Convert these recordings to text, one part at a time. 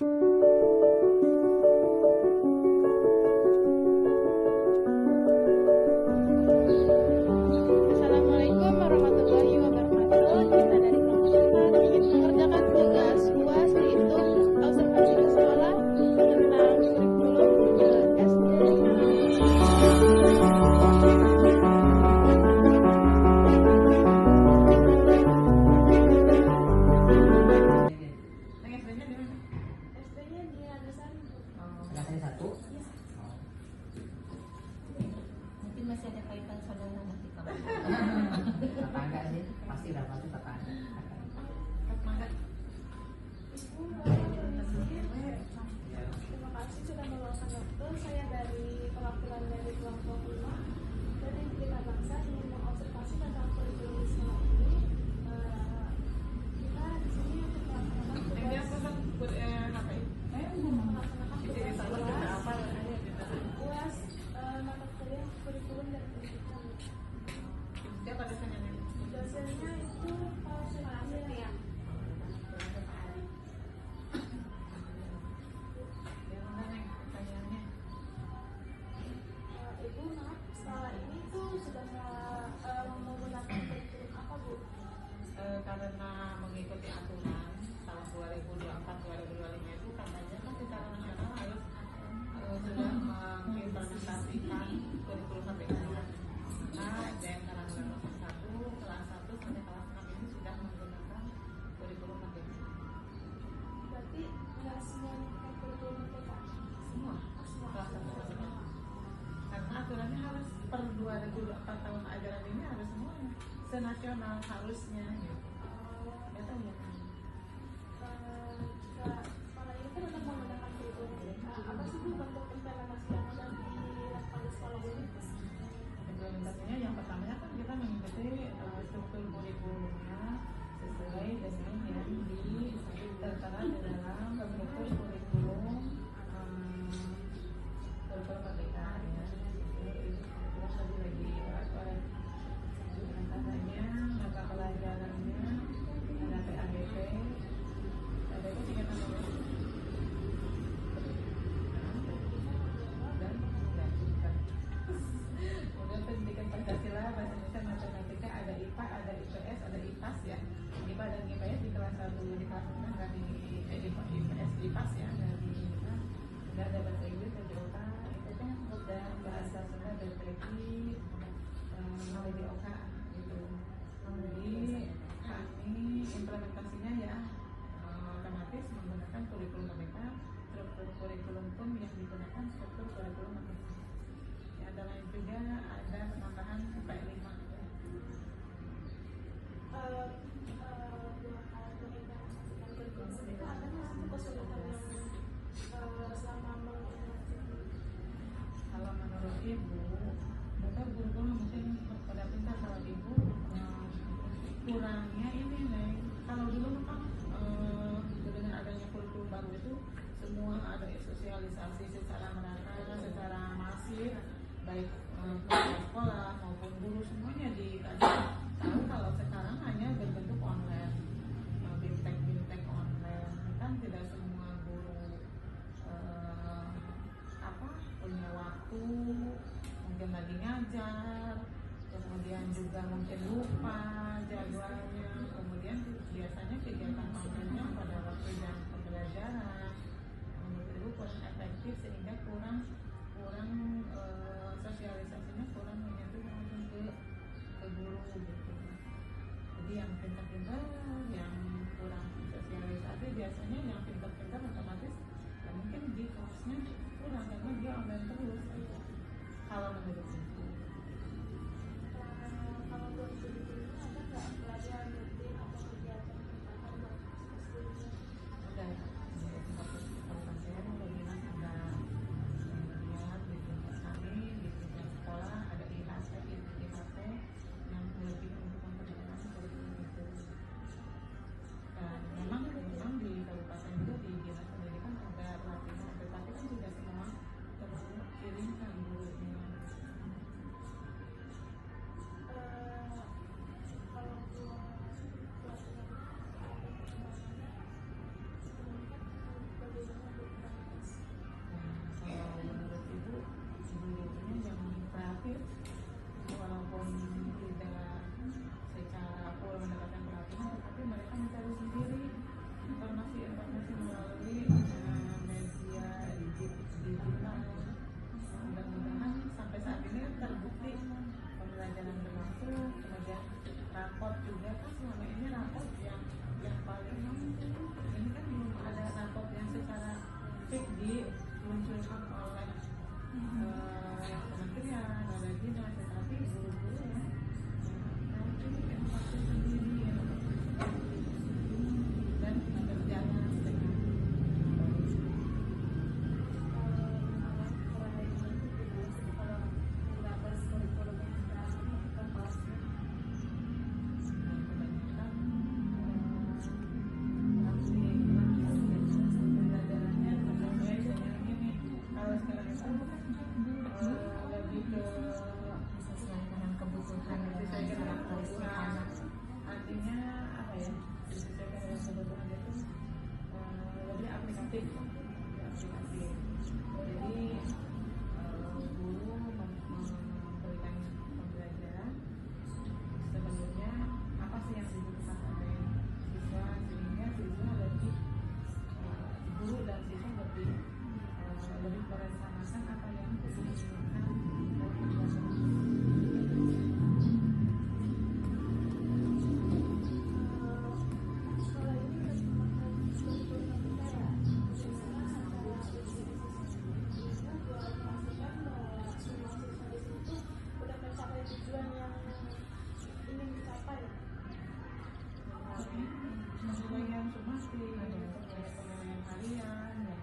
Assalamualaikum warahmatullahi wabarakatuh. Kita dari kelompok 4 ingin mengerjakan tugas UAS yaitu observasi ke sekolah tentang kurikulum ke SD. SD-nya di Landasan. Landasan 1. Mungkin masih ada kaitan saudara nanti kamu. Tetangga sih, pasti udah pasti tetangga. Terima kasih sudah meluangkan waktu. Saya dari perwakilan dari kelompok 5 dari Kita Bangsa ingin mengobservasi tentang kurikulum di sekolah ini. Kita di sini untuk melaksanakan tugas UAS mata kuliah kurikulum dan pendidikan. Dosennya itu Pak Setia. Ibu, maaf, sekolah ini tuh sudah menggunakan kurikulum apa, Bu? Karena mengikuti aturan tahun 2024-2025 itu katanya kan secara nasional harus sudah mengimplementasikan kurikulum merdeka. Nah, dari antara kelas 1 sampai kelas 6 ini sudah menggunakan kurikulum merdeka. Berarti nggak semuanya pakai kurikulum merdeka? Semua kelas 1 sampai kelas 6. Karena aturannya harus per 2024 tahun ajaran ini harus semuanya senasional harusnya gitu. Ya tahu ya. Sekolah ini kan untuk menggunakan kurikulum merdeka. Apa sih, Bu, bentuk implementasi yang sudah dilakukan di sekolah ini? Implementasinya yang pertamanya kan kita mengikuti struktur kurikulumnya sesuai dengan yang tertera di dalam struktur kurikulum merdeka ya. Itu tadi lagi antaranya mata pelajarannya ada PABP, ada tiga tambah dan pendidikan. Kemudian pendidikan Pancasila, bahasa Indonesia, matematika, ada IPA, ada IPS, ada IPAS ya. IPA dan IPS di kelas 1, di kelas 6 dari IPS IPAS ya, dari IPA. Kemudian ada bahasa Inggris, TJOK, IPK, dan bahasa Sunda, BPI, Mawidi Oka gitu. Jadi kami implementasinya ya otomatis menggunakan kurikulum merdeka. Struktur kurikulum pun yang digunakan struktur kurikulum merdeka. Ya, ada lain juga ada penambahan P5 ya. Buat mengimplementasikan kurikulum merdeka ada nggak sih kesulitan yang selama mengimplementasikan? Kalau menurut Ibu, betul kurikulum mungkin pada pintar kalau Ibu kurangnya ini nih. Kalau dulu kan dengan adanya kurikulum baru itu semua ada sosialisasi secara merata, secara masif, baik sekolah maupun guru semuanya dikasih tahu. Kalau sekarang hanya berbentuk online, bimtek online, kan tidak semua guru punya waktu, mungkin lagi ngajar, kemudian juga mungkin lupa jadwalnya, kemudian biasanya kegiatan online-nya pada waktu jam pembelajaran menurut Ibu kurang efektif sehingga kurang sosialisasinya kurang menyentuh langsung ke guru gitu. Jadi yang pintar-pintar, yang kurang sosialisasi, biasanya yang pintar-pintar otomatis ya mungkin di kelasnya kurang karena dia online terus gitu. Kalau menurut Ibu. Kalau buat kurikulum ini ada nggak pelajaran rutin atau kegiatan tambahan buat siswa-siswinya? Ada kabupaten Banyumas ada kemudian di tingkat kami di tingkat sekolah ada IHC yang lebih untuk memperkenalkan kurikulum itu. Dan memang di kabupaten itu di dinas pendidikan ada pelatihan, tetapi kan tidak semua terkirimkan gurunya. Jadi nasihati guru-guru ya. Nanti empati sendiri ya. Dan berjalan dengan Sesuai dengan kebutuhan dan karakteristik anak. artinya apa ya, disesuaikan dengan kebutuhan itu lebih aplikatif, jadi guru memberikan pembelajaran sebenarnya apa sih yang dibutuhkan oleh siswa, sehingga siswa lebih guru dan siswa lebih merencanakan apa yang dibutuhkan dalam pembelajaran. tujuan yang ingin dicapai. Penilaian sumasi, penilaian harian, ya,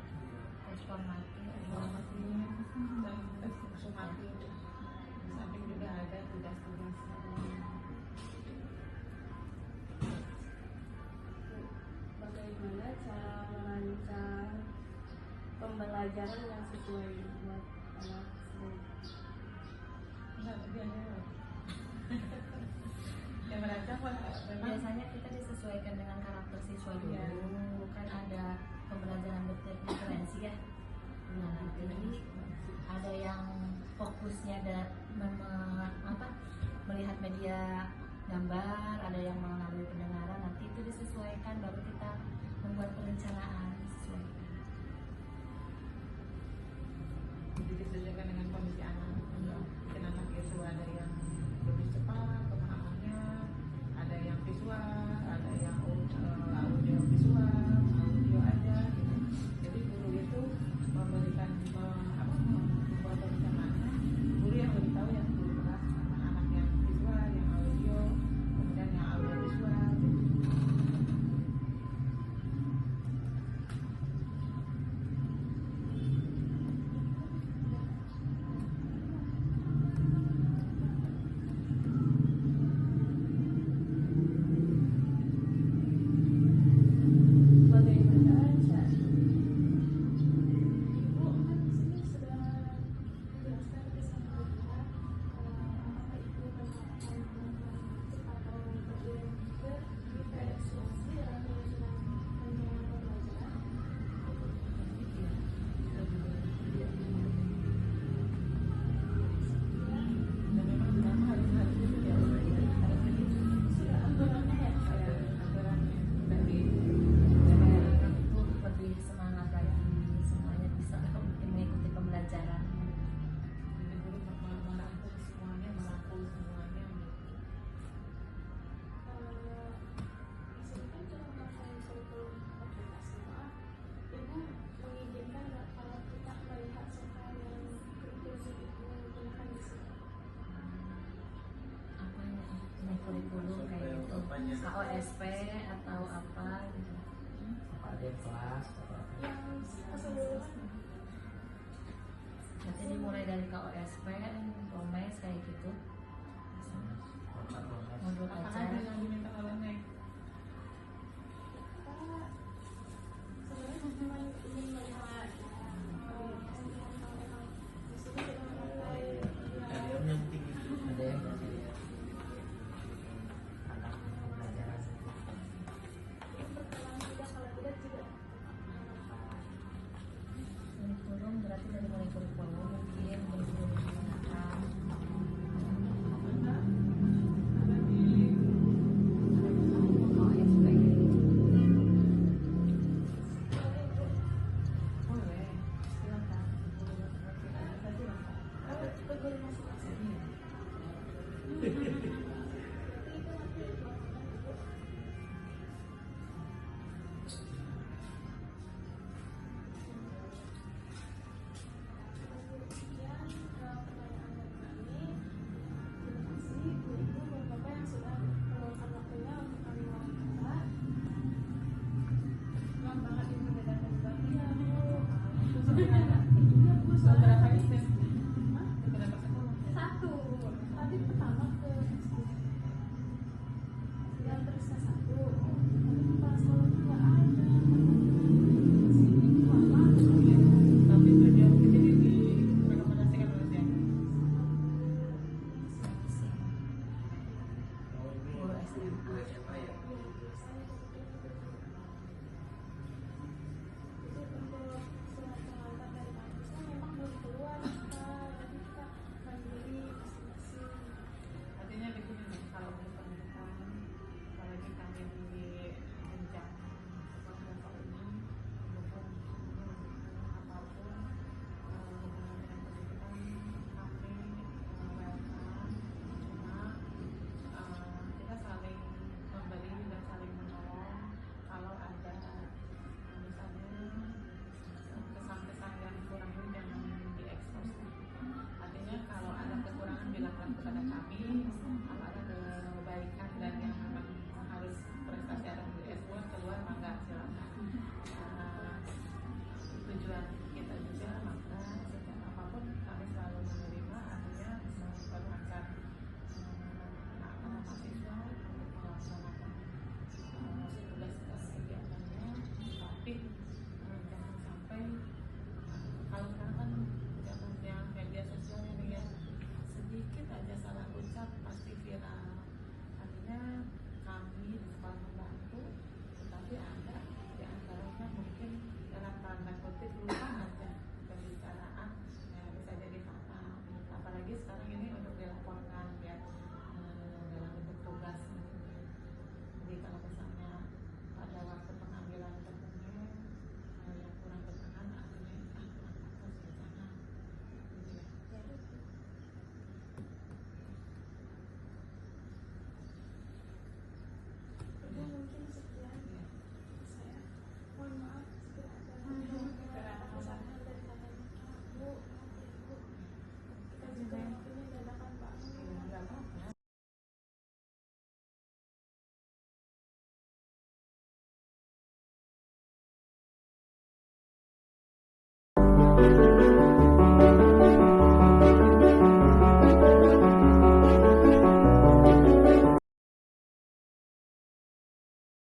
Transformatif, dan tes sumatif. Di samping juga ada tugas-tugas. Bagaimana cara merancang pembelajaran yang sesuai buat anak muda? Enggak, dia yang merancang memang biasanya kita disesuaikan dengan karakter siswa dulu. Iya. Kan ada pembelajaran berdiferensi ya. Nah, nanti ada yang fokusnya melihat media gambar, ada yang melalui pendengaran. Nanti itu disesuaikan, baru kita membuat perencanaan sesuai. jadi disesuaikan dengan kondisi anak. Mungkin anak itu ada yang lebih cepat pemahamannya, ada yang visual, ada yang audio visual, audio aja gitu. Jadi guru itu memberikan membuat perencanaannya, guru yang lebih tahu yang guru kelas sama anak yang visual, yang audio, kemudian yang audio visual gitu. Bagaimana cara Ibu kan di sini sudah menjelaskan bersama kita apakah itu penerapan atau bagian ke diferensiasi dalam penyusunan rancangan pembelajaran. Dan memang drama harus itu ya, harus begitu. Sudah aturannya ya. Ada aturannya dari Supaya anak itu lebih semangat lagi, semuanya bisa mengikuti pembelajaran. jadi guru merangkul semuanya Di sini kan dalam masa kurikulum aplikasi Ibu mengizinkan nggak kalau kita melihat soal yang inklusif itu menggunakan di sini? Apa ini kurikulum kayak gitu, KOSP atau apa gitu. apa ada yang kelas atau apa. Yang keseluruhan Nanti dimulai dari KOSP, Promes kayak gitu.